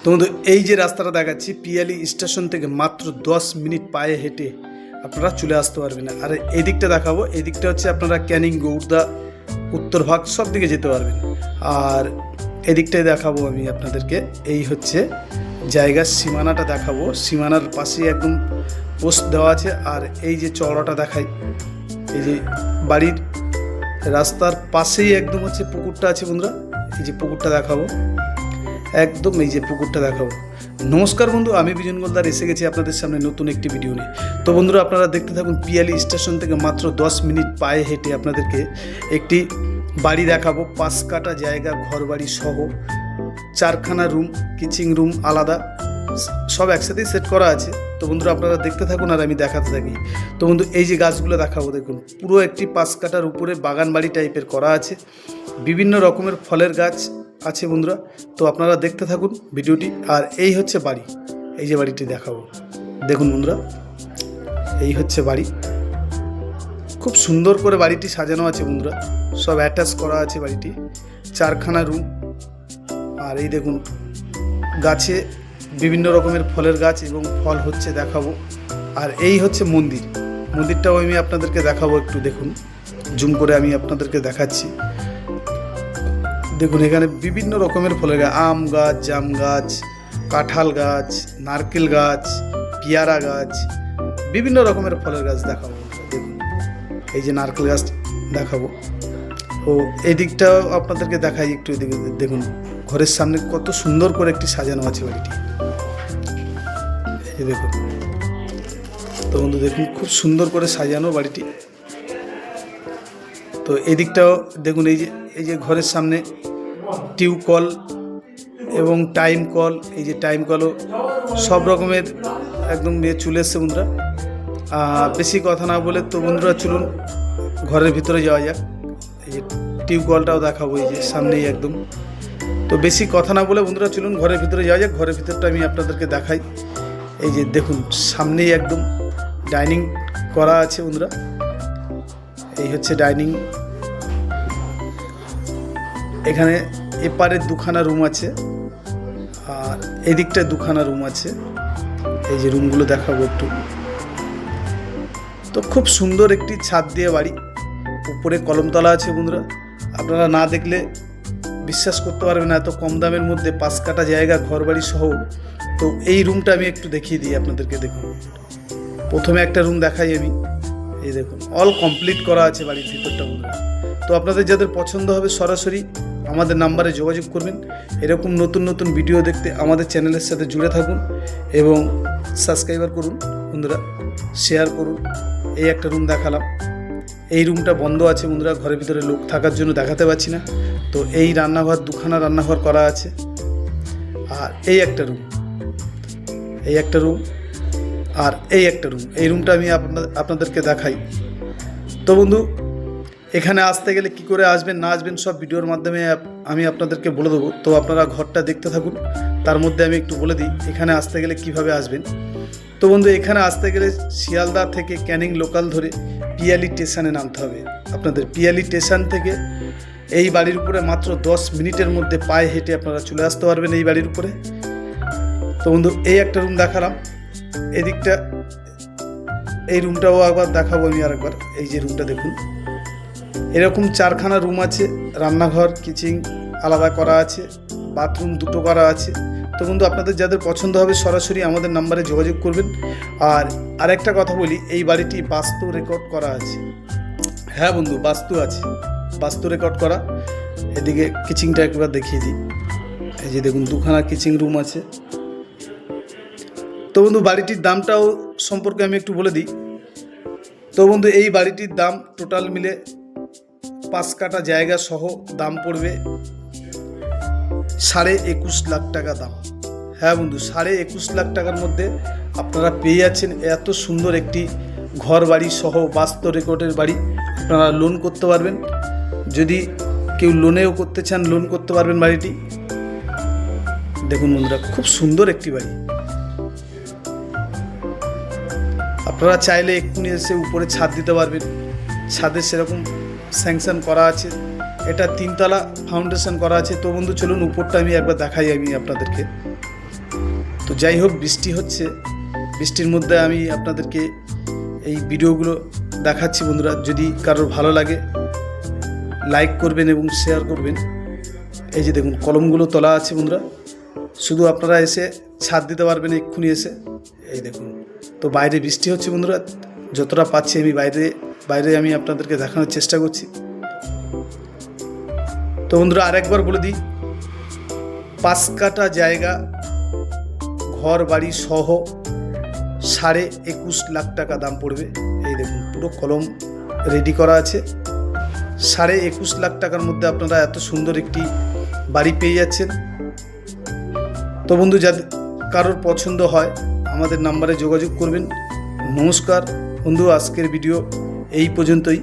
তো বন্ধু এই যে রাস্তাটা দেখাচ্ছি পিয়ালি স্টেশন থেকে মাত্র 10 মিনিট পায়ে হেঁটে আপনারা চলে আসতে পারবেন। আর এই দিকটা দেখাবো, এই দিকটা হচ্ছে আপনারা ক্যানিং, গৌড়দা, উত্তরভাগ সব দিকে যেতে পারবেন। আর এদিকটাই দেখাবো আমি আপনাদেরকে, এই হচ্ছে জায়গার সীমানাটা দেখাবো। সীমানার পাশে একদম পোস্ট দেওয়া আছে। আর এই যে চওড়াটা দেখাই, এই যে বাড়ির রাস্তার পাশেই একদম হচ্ছে পুকুরটা আছে বন্ধুরা। এই যে পুকুরটা দেখাবো, একদম এই যে পুকুরটা দেখাবো। নমস্কার বন্ধু, আমি বিজন গোলদার এসে গেছি আপনাদের সামনে নতুন একটি ভিডিও নিয়ে। তো বন্ধুরা আপনারা দেখতে থাকুন। পিয়ালি স্টেশন থেকে মাত্র 10 মিনিট পায়ে হেঁটে আপনাদেরকে একটি বাড়ি দেখাবো। 5 কাঠা জায়গা, ঘর বাড়ি সহ, 4খানা রুম, কিচেন রুম আলাদা, সব একসাথেই সেট করা আছে। তো বন্ধুরা আপনারা দেখতে থাকুন আর আমি দেখাতে থাকি। তো বন্ধু এই যে গাছগুলো দেখাবো, দেখুন পুরো একটি 5 কাঠার উপরে বাগান বাড়ি টাইপের করা আছে। বিভিন্ন রকমের ফলের গাছ আছে বন্ধুরা। তো আপনারা দেখতে থাকুন ভিডিওটি। আর এই হচ্ছে বাড়ি, এই যে বাড়িটি দেখাবো, দেখুন বন্ধুরা এই হচ্ছে বাড়ি। খুব সুন্দর করে বাড়িটি সাজানো আছে বন্ধুরা, সব অ্যাটাচ করা আছে বাড়িটি। 4খানা রুম। আর এই দেখুন গাছে বিভিন্ন রকমের ফলের গাছ এবং ফল হচ্ছে দেখাবো। আর এই হচ্ছে মন্দির, মন্দিরটাও আমি আপনাদেরকে দেখাবো, একটু দেখুন জুম করে আমি আপনাদেরকে দেখাচ্ছি। দেখুন এখানে বিভিন্ন রকমের ফলের গাছ, আম গাছ, জাম গাছ, কাঁঠাল গাছ, নারকেল গাছ, পেয়ারা গাছ, বিভিন্ন রকমের ফলের গাছ দেখাবো। দেখুন এই যে নারকেল গাছ দেখাবো। ও এই দিকটাও আপনাদেরকে দেখাই একটু। এদিকে দেখুন ঘরের সামনে কত সুন্দর করে একটি সাজানো আছে বাড়িটি, এই দেখুন। তো বন্ধু দেখুন খুব সুন্দর করে সাজানো বাড়িটি। তো এই দিকটাও দেখুন, এই যে ঘরের সামনে টিউবকল এবং টাইম কল, এই যে টাইম কলও সব রকমের একদম চলে এসছে বন্ধুরা। বেশি কথা না বলে তো বন্ধুরা চলুন ঘরের ভিতরে যাওয়া যাক। এই যে টিউবকলটাও দেখাবো এই যে সামনেই একদম। তো বেশি কথা না বলে বন্ধুরা চলুন ঘরের ভিতরে যাওয়া যাক। ঘরের ভিতরটা আমি আপনাদেরকে দেখাই। এই যে দেখুন সামনেই একদম ডাইনিং করা আছে বন্ধুরা। এই হচ্ছে ডাইনিং। এখানে এপারে 2খানা রুম আছে আর এদিকটায় 2খানা রুম আছে। এই যে রুমগুলো দেখাবো একটু। তো খুব সুন্দর একটি ছাদ দিয়ে বাড়ি, উপরে কলমতলা আছে বন্ধুরা। আপনারা না দেখলে বিশ্বাস করতে পারবেন না, এত কম দামের মধ্যে 5 কাঠা জায়গা, ঘর বাড়ি সহ। তো এই রুমটা আমি একটু দেখিয়ে দিই আপনাদেরকে। দেখুন প্রথমে একটা রুম দেখাই আমি। এই দেখুন অল কমপ্লিট করা আছে বাড়ির ভিতরটা বন্ধুরা। তো আপনাদের যাদের পছন্দ হবে সরাসরি আমাদের নাম্বারে যোগাযোগ করবেন। এরকম নতুন নতুন ভিডিও দেখতে আমাদের চ্যানেলের সাথে জুড়ে থাকুন এবং সাবস্ক্রাইবার করুন বন্ধুরা, শেয়ার করুন। এই একটা রুম দেখালাম। এই রুমটা বন্ধ আছে বন্ধুরা, ঘরের ভিতরে লোক থাকার জন্য দেখাতে পাচ্ছি না। তো এই রান্নাঘর, 2খানা রান্নাঘর করা আছে। আর এই একটা রুম, এই একটা রুম, আর এই একটা রুম। এই রুমটা আমি আপনাদেরকে দেখাই। তো বন্ধু এখানে আসতে গেলে কি করে আসবেন না আসবেন সব ভিডিওর মাধ্যমে আমি আপনাদেরকে বলে দেবো। তো আপনারা ঘরটা দেখতে থাকুন, তার মধ্যে আমি একটু বলে দিই এখানে আসতে গেলে কিভাবে আসবেন। তো বন্ধু এখানে আসতে গেলে শিয়ালদা থেকে ক্যানিং লোকাল ধরে পিয়ালি স্টেশনে নামতে হবে আপনাদের। পিয়ালি স্টেশন থেকে এই বাড়ির উপরে মাত্র 10 মিনিটের মধ্যে পায়ে হেঁটে আপনারা চলে আসতে পারবেন এই বাড়ির উপরে। তো বন্ধু এই একটা রুম দেখালাম। এদিকটা এই রুমটাও একবার দেখাবো আমি আরেকবার। এই যে রুমটা দেখুন, এরকম 4খানা রুম আছে, রান্নাঘর, কিচেন আলাদা করা আছে, বাথরুম 2টো করা আছে। তো বন্ধু আপনাদের যাদের পছন্দ হবে সরাসরি আমাদের নাম্বারে যোগাযোগ করবেন। আর আরেকটা কথা বলি, এই বাড়িটি বাস্তু রেকর্ড করা আছে। হ্যাঁ বন্ধু বাস্তু আছে, বাস্তু রেকর্ড করা। এদিকে কিচেনটা একবার দেখিয়ে দিই। এই যে দেখুন 2খানা কিচেন রুম আছে। তো বন্ধু বাড়িটির দামটাও সম্পর্কে আমি একটু বলে দিই। তো বন্ধু এই বাড়িটির দাম টোটাল মিলে 5 কাঠা জায়গা সহ দাম পড়বে 21.5 লাখ টাকা দাম। হ্যাঁ বন্ধু 21.5 লাখ টাকার মধ্যে আপনারা পেয়ে যাচ্ছেন এত সুন্দর একটি ঘর বাড়ি সহ বাস্তু রেকর্ডের বাড়ি। আপনারা লোন করতে পারবেন, যদি কেউ লোনেও করতে চান লোন করতে পারবেন বাড়িটি। দেখুন বন্ধুরা খুব সুন্দর একটি বাড়ি। আপনারা চাইলে এক্ষুনি এসে উপরে ছাদ দিতে পারবেন। ছাদে সেরকম স্যাংশন করা আছে, এটা 3 তলা ফাউন্ডেশন করা আছে। তো বন্ধু চলুন উপরটা আমি একবার দেখাই আমি আপনাদেরকে। তো যাই হোক, বৃষ্টি হচ্ছে, বৃষ্টির মধ্যে আমি আপনাদেরকে এই ভিডিওগুলো দেখাচ্ছি বন্ধুরা। যদি কারোর ভালো লাগে লাইক করবেন এবং শেয়ার করবেন। এই যে দেখুন কলমগুলো তোলা আছে বন্ধুরা, শুধু আপনারা এসে ছাদ দিতে পারবেন এক্ষুনি এসে। এই দেখুন, তো বাইরে বৃষ্টি হচ্ছে বন্ধুরা, যতটা পাচ্ছি আমি বাইরে আমি আপনাদেরকে দেখানোর চেষ্টা করছি। তো বন্ধুরা আরেকবার বলে দিই, 5 কাঠা জায়গা, ঘর বাড়ি সহ 21.5 লাখ টাকা দাম পড়বে। এই দেখুন পুরো কলম রেডি করা আছে। 21.5 লাখ টাকার মধ্যে আপনারা এত সুন্দর একটি বাড়ি পেয়ে যাচ্ছেন। তো বন্ধু যাদের কারোর পছন্দ হয় আমাদের নাম্বারে যোগাযোগ করবেন। নমস্কার বন্ধু, আজকের ভিডিও এই পর্যন্তই।